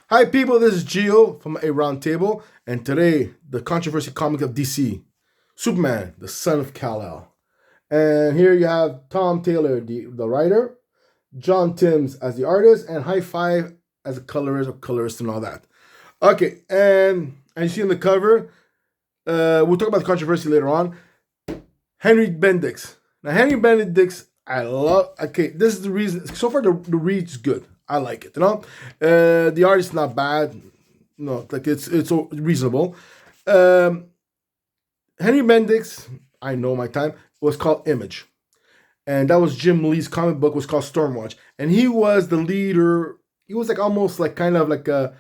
Hi, people. This is Gio from A Round Table, and today the controversy comic of DC, Superman, the Son of Kal-El. And here you have Tom Taylor, the writer, John Timms as the artist, and High Five as a colorist, and all that. Okay, and as you see on the cover, we'll talk about the controversy later on. Henry Bendix. Now, Henry Bendix, I love. Okay, this is the reason. So far, the read's good. I like it. The art is not bad. No, like it's reasonable. Um, Henry Bendix, I know my time, was called Image, and that was Jim Lee's comic book was called Stormwatch, and he was the leader. He was like almost like kind of like a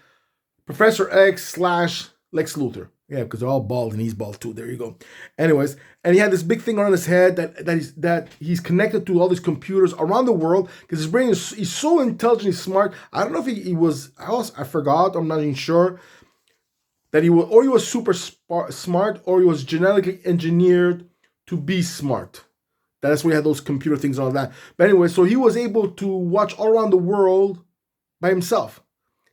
Professor X slash Lex Luthor. Yeah, because they're all bald and he's bald too. There you go. Anyways, and he had this big thing on his head that he's connected to all these computers around the world because his brain is he's so intelligent, he's smart. I don't know if he was. I forgot. I'm not even sure that he was super smart or he was genetically engineered to be smart. That's why he had those computer things and all that. But anyway, so he was able to watch all around the world by himself.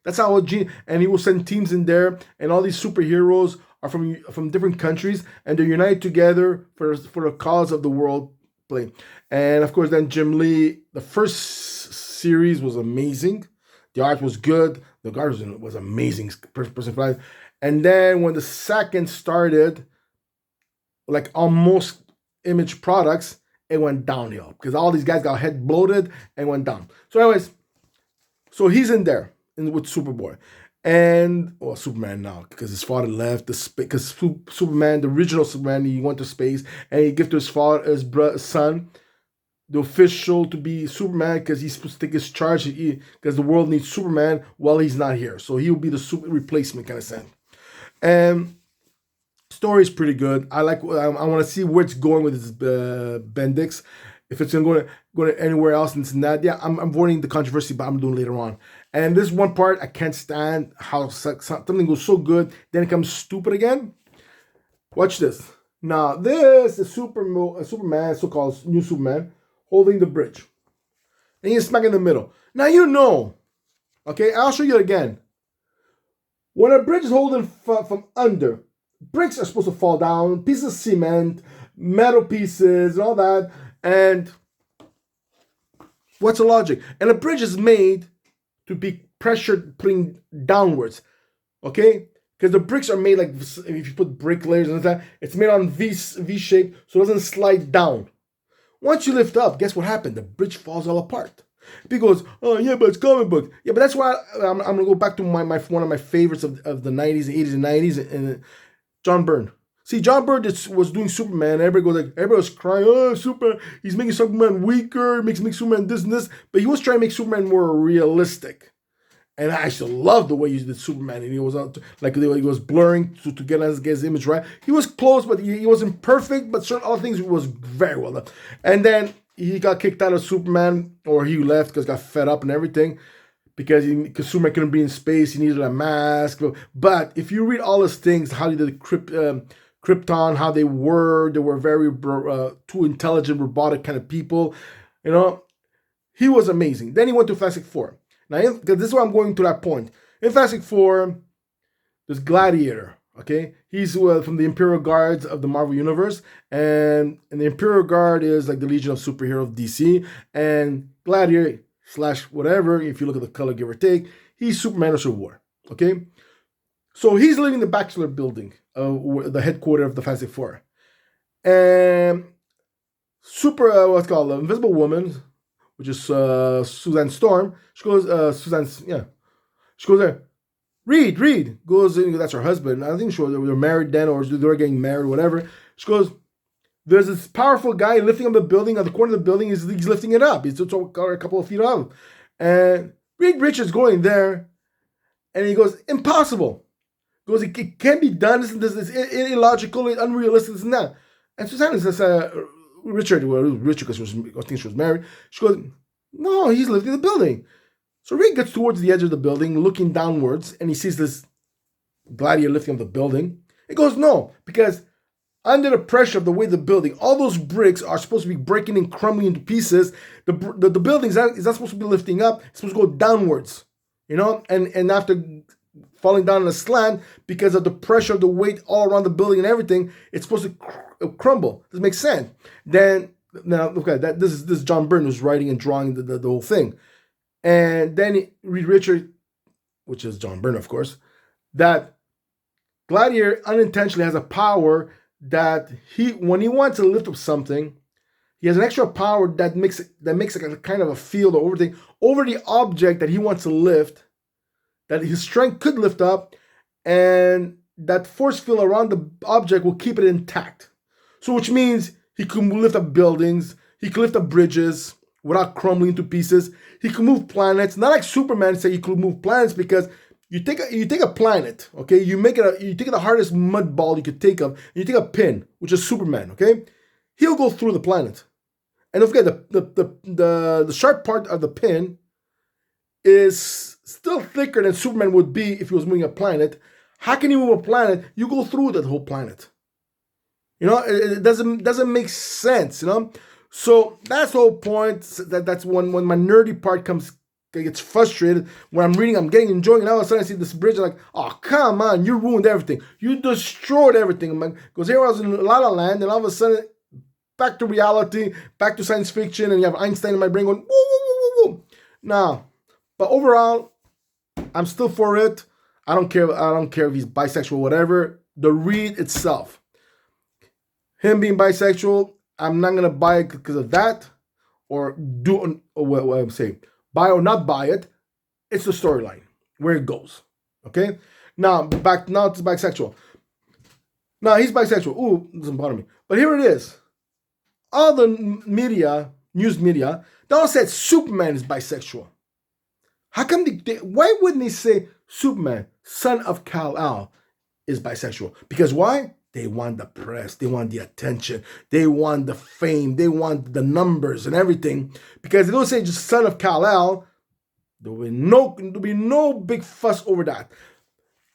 That's how and he will send teams in there, and all these superheroes are from different countries, and they're united together for the cause of the world play. And of course, then Jim Lee, the first series was amazing, the art was good, the art was amazing, personified. And then when the second started, like almost Image products, it went downhill because all these guys got head bloated and went down. So, anyways, so he's in there with Superboy and Superman now because his father left because Superman, the original Superman, he went to space and he gave to his son the official to be Superman because he's supposed to take his charge because the world needs Superman while he's not here, so he'll be the super replacement kind of thing. And story is pretty good. I want to see where it's going with this Bendix. If it's gonna go to anywhere else and that, yeah, I'm avoiding the controversy, but I'm doing later on. And this one part I can't stand how something goes so good, then it comes stupid again. Watch this. Now this is Superman, so-called new Superman, holding the bridge, and he's smack in the middle. Now okay, I'll show you it again. When a bridge is holding from under, bricks are supposed to fall down, pieces of cement, metal pieces, and all that. And what's the logic? And a bridge is made to be pressured putting downwards, okay? Because the bricks are made like, if you put brick layers and that, it's made on V shape, so it doesn't slide down. Once you lift up, guess what happened? The bridge falls all apart. People goes, oh yeah, but it's comic book. Yeah, but that's why I'm gonna go back to one of my favorites of the 90s, 80s, and 90s, and John Byrne. See, John Byrne was doing Superman, and everybody was crying, oh, Superman, he's making Superman weaker, makes Superman this and this, but he was trying to make Superman more realistic. And I actually love the way he did Superman, and he was like he was blurring to get his image right. He was close, but he wasn't perfect, but certain other things was very well done. And then he got kicked out of Superman, or he left because got fed up and everything, because Superman couldn't be in space, he needed a mask. But if you read all his things, how he did Krypton, how they were very too intelligent, robotic kind of people, he was amazing. Then he went to Fantastic Four. Now, because this is why I'm going to that point. In Fantastic Four, there's Gladiator, okay? He's from the Imperial Guards of the Marvel Universe, and the Imperial Guard is like the Legion of Superheroes of DC, and Gladiator / whatever, if you look at the color, give or take, he's Superman of Civil War, okay? So he's living in the Bachelor building, the headquarters of the Fantastic Four. And Invisible Woman, which is Suzanne Storm, she goes, she goes there, Reed, goes, that's her husband, I think they were married then, or they were getting married, whatever. She goes, there's this powerful guy lifting up the building, at the corner of the building, he's lifting it up, he's a couple of feet up, and Reed Richards going there, and he goes, impossible. Goes, it can't be done. This is illogical, unrealistic, this and that. And Susanna says, Richard because I think she was married. She goes, no, he's lifting the building. So Reed gets towards the edge of the building, looking downwards, and he sees this Gladiator lifting up the building. He goes, no, because under the pressure of the weight of the building, all those bricks are supposed to be breaking and crumbling into pieces. The building is not supposed to be lifting up. It's supposed to go downwards. and after falling down in a slant because of the pressure of the weight all around the building and everything, it's supposed to crumble. This makes sense. Then now, okay, this is John Byrne who's writing and drawing the whole thing, and then Reed Richards, which is John Byrne, of course, that Gladiator unintentionally has a power that when he wants to lift up something, he has an extra power that makes like a kind of a field or everything over the object that he wants to lift, that his strength could lift up, and that force field around the object will keep it intact. So which means he can lift up buildings, he can lift up bridges without crumbling to pieces. He can move planets. Not like Superman say he could move planets, because you take a planet, okay? You take the hardest mud ball you could think of, and you take a pin, which is Superman, okay? He'll go through the planet. And don't forget, the sharp part of the pin is still thicker than Superman would be if he was moving a planet. How can you move a planet? You go through that whole planet. It doesn't make sense, So that's the whole point. That's when my nerdy part gets frustrated. When I'm reading, I'm enjoying it. All of a sudden I see this bridge, I'm like, oh, come on, you ruined everything. You destroyed everything. Because here I was in La La Land, and all of a sudden, back to reality, back to science fiction, and you have Einstein in my brain going, woo, woo, woo, woo. Now, but overall, I'm still for it. I don't care if he's bisexual or whatever. The read itself, him being bisexual, I'm not gonna buy it because of that, or what I'm saying, buy or not buy it. It's the storyline where it goes. Okay. Now to bisexual. Now he's bisexual. Ooh, doesn't bother me. But here it is. All the news media, they all said Superman is bisexual. How come why wouldn't they say Superman, son of Kal-El, is bisexual? Because why? They want the press, they want the attention, they want the fame, they want the numbers and everything. Because they don't say just son of Kal-El, there'll be no big fuss over that.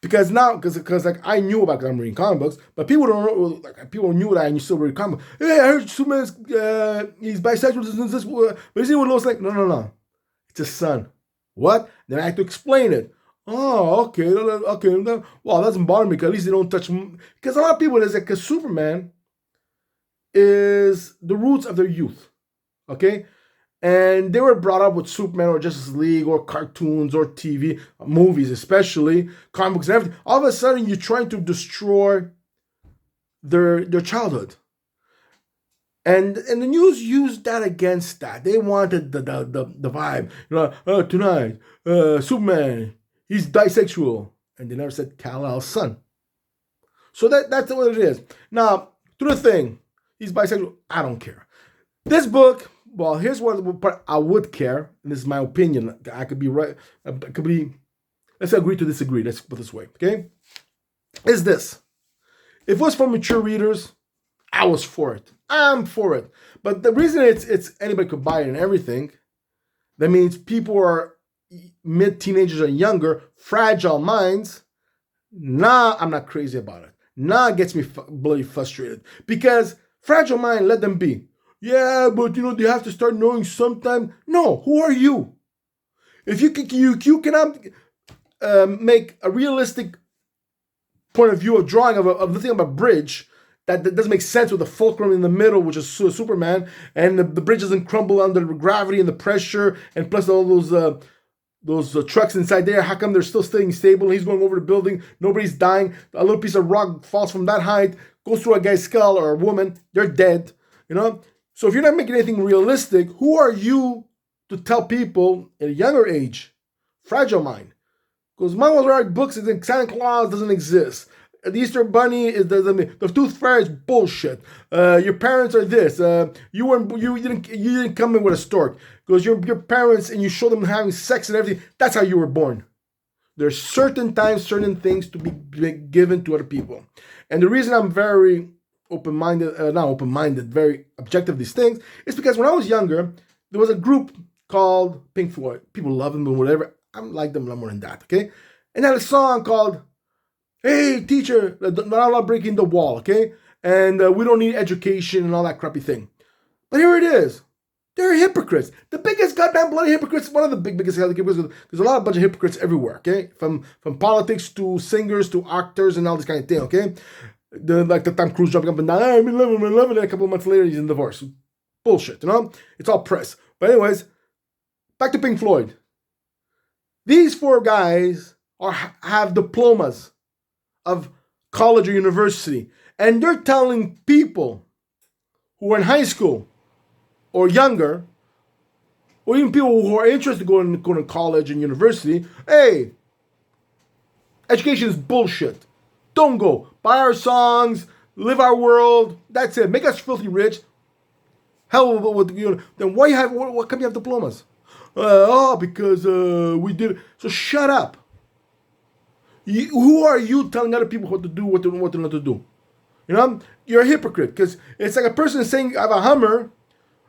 Because like I knew about, because I'm reading comic books, but people don't know, like people knew that I still read comic books. Hey, I heard Superman's he's bisexual, this, but you see what Lois like? No. It's his son. What? Then I had to explain it. Oh, okay. Well, that doesn't bother me, because at least they don't touch him. Because a lot of people is like, because Superman is the roots of their youth. Okay? And they were brought up with Superman or Justice League or cartoons or TV, movies especially, comic books and everything. All of a sudden, you're trying to destroy their childhood. And the news used that against that. They wanted the vibe. Tonight, Superman, he's bisexual. And they never said Kal-El's son. So that's what it is. Now, to the thing, he's bisexual. I don't care. This book, well, here's what part I would care, and this is my opinion. I could be right. Let's agree to disagree. Let's put it this way, okay? Is this. If it was for mature readers, I was for it. I'm for it. But the reason it's anybody could buy it and everything, that means people who are mid-teenagers or younger, fragile minds. Nah, I'm not crazy about it. Nah, it gets me bloody frustrated. Because fragile mind, let them be. Yeah, but they have to start knowing sometime. No, who are you? If you cannot make a realistic point of view of drawing of the thing of a bridge that doesn't make sense with the fulcrum in the middle, which is Superman, and the bridge doesn't crumble under the gravity and the pressure, and plus all those trucks inside there, how come they're still staying stable? He's going over the building, nobody's dying. A little piece of rock falls from that height, goes through a guy's skull or a woman, they're dead, So if you're not making anything realistic, who are you to tell people at a younger age, fragile mind? Because mom was writing books and Santa Claus doesn't exist. The Easter Bunny the Tooth Fairy is bullshit. Your parents are this. You didn't come in with a stork, because your parents, and you show them having sex and everything. That's how you were born. There's certain times, certain things to be given to other people, and the reason I'm very very objective these things, is because when I was younger, there was a group called Pink Floyd. People love them and whatever. I like them a lot more than that. Okay, and they had a song called "Hey Teacher, not allowed breaking the wall," okay? And we don't need education and all that crappy thing. But here it is. They're hypocrites. The biggest goddamn bloody hypocrites, one of the biggest hypocrites. There's a lot of bunch of hypocrites everywhere, okay? From politics to singers to actors and all this kind of thing, okay? Like the Tom Cruise jumping up and down, I'm in love, and a couple of months later he's in divorce. Bullshit, you know? It's all press. But anyways, back to Pink Floyd. These four guys have diplomas of college or university, and they're telling people who are in high school or younger, or even people who are interested in going to college and university, hey, education is bullshit. Don't go. Buy our songs, live our world. That's it. Make us filthy rich. Hell, then what come you have diplomas? Because we did it. So shut up. Who are you telling other people what to do, what not to do? You know, you're a hypocrite, because it's like a person saying, I have a Hummer.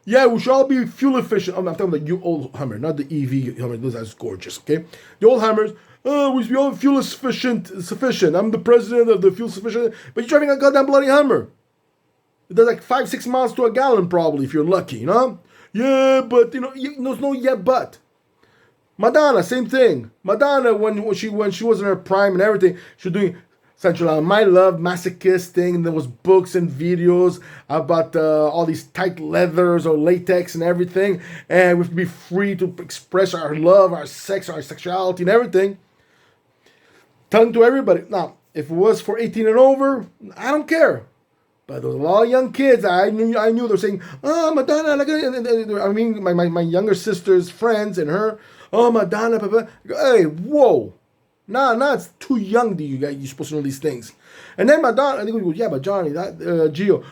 Yeah, we should all be fuel efficient. I'm talking about you old Hummer, not the EV Hummer. Those are gorgeous, okay? The old Hummers, we should be all fuel sufficient. I'm the president of the fuel sufficient. But you're driving a goddamn bloody Hummer. It does like 5-6 miles to a gallon probably, if you're lucky, you know? Yeah, but, there's no yeah, but. Madonna, same thing. Madonna, when she was in her prime and everything, she was doing Central My Love, Masochist thing, and there was books and videos about all these tight leathers or latex and everything, and we have to be free to express our love, our sex, our sexuality and everything. Telling to everybody. Now, if it was for 18 and over, I don't care. But there was a lot of young kids. I knew they were saying, "Oh, Madonna!" I mean, my younger sister's friends and her. Oh, Madonna! Blah, blah. Hey, whoa! Nah, it's too young. You're supposed to know these things. And then Madonna, and they go, "Yeah, but Johnny, that Gio,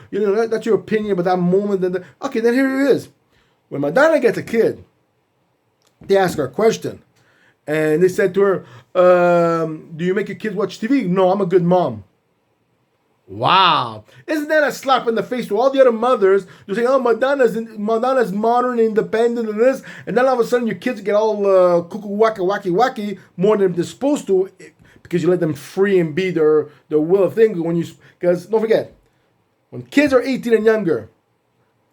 that's your opinion about that moment." Okay, then here it is. When Madonna gets a kid, they ask her a question, and they said to her, "Do you make your kids watch TV?" "No, I'm a good mom." Wow. Isn't that a slap in the face to all the other mothers? You're saying, oh, Madonna's modern, independent, and this, and then all of a sudden your kids get all cuckoo, waka, wacky, wacky, more than they're supposed to, because you let them free and be their will of thing. Because don't forget, when kids are 18 and younger,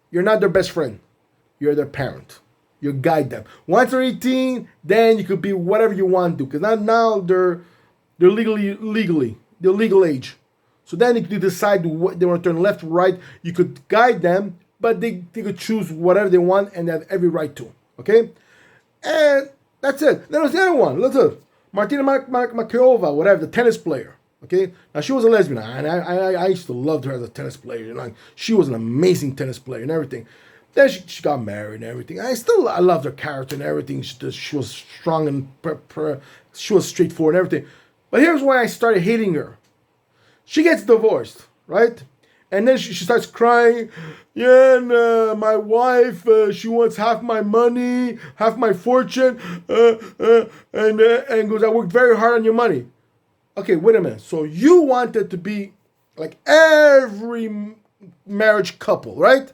you're not their best friend. You're their parent. You guide them. Once they're 18, then you could be whatever you want to, because now they're legally, they're legal age. So then you could decide what they want to turn left, right. You could guide them, but they could choose whatever they want, and they have every right to. Okay? And that's it. Then there's the other one. Let's look. Martina Markova, whatever, the tennis player. Okay? Now, she was a lesbian, and I used to love her as a tennis player. She was an amazing tennis player and everything. Then she got married and everything. I loved her character and everything. She was strong and she was straightforward and everything. But here's why I started hating her. She gets divorced, right? And then she starts crying. Yeah, and my wife, she wants half my money, half my fortune, and goes, I worked very hard on your money. Okay, wait a minute. So you wanted to be like every marriage couple, right?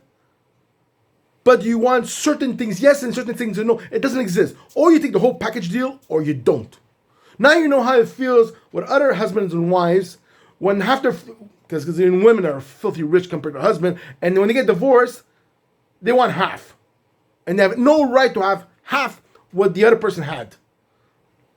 But you want certain things yes and certain things no. It doesn't exist. Or you take the whole package deal, or you don't. Now you know how it feels with other husbands and wives when half their, because women are filthy rich compared to husband, and when they get divorced, they want half, and they have no right to have half what the other person had.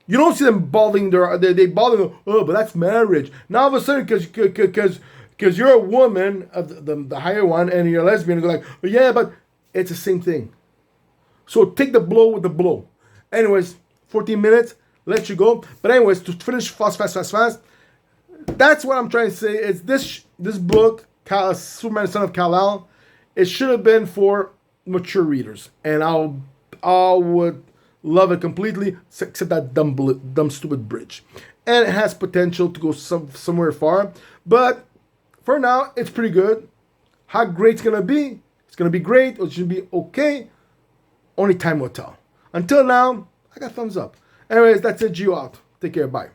You don't see them balding they balding. Oh, but that's marriage. Now all of a sudden, because you're a woman of the higher one, and you're a lesbian, and go like, oh, yeah, but it's the same thing. So take the blow with the blow. Anyways, 14 minutes, let you go. But anyways, to finish fast. That's what I'm trying to say. Is this book, Superman, Son of Kal-El, it should have been for mature readers, and I would love it completely, except that dumb stupid bridge. And it has potential to go somewhere far, but for now, it's pretty good. How great it's gonna be? It's gonna be great, or it should be okay. Only time will tell. Until now, I got thumbs up. Anyways, that's it. Gio out. Take care. Bye.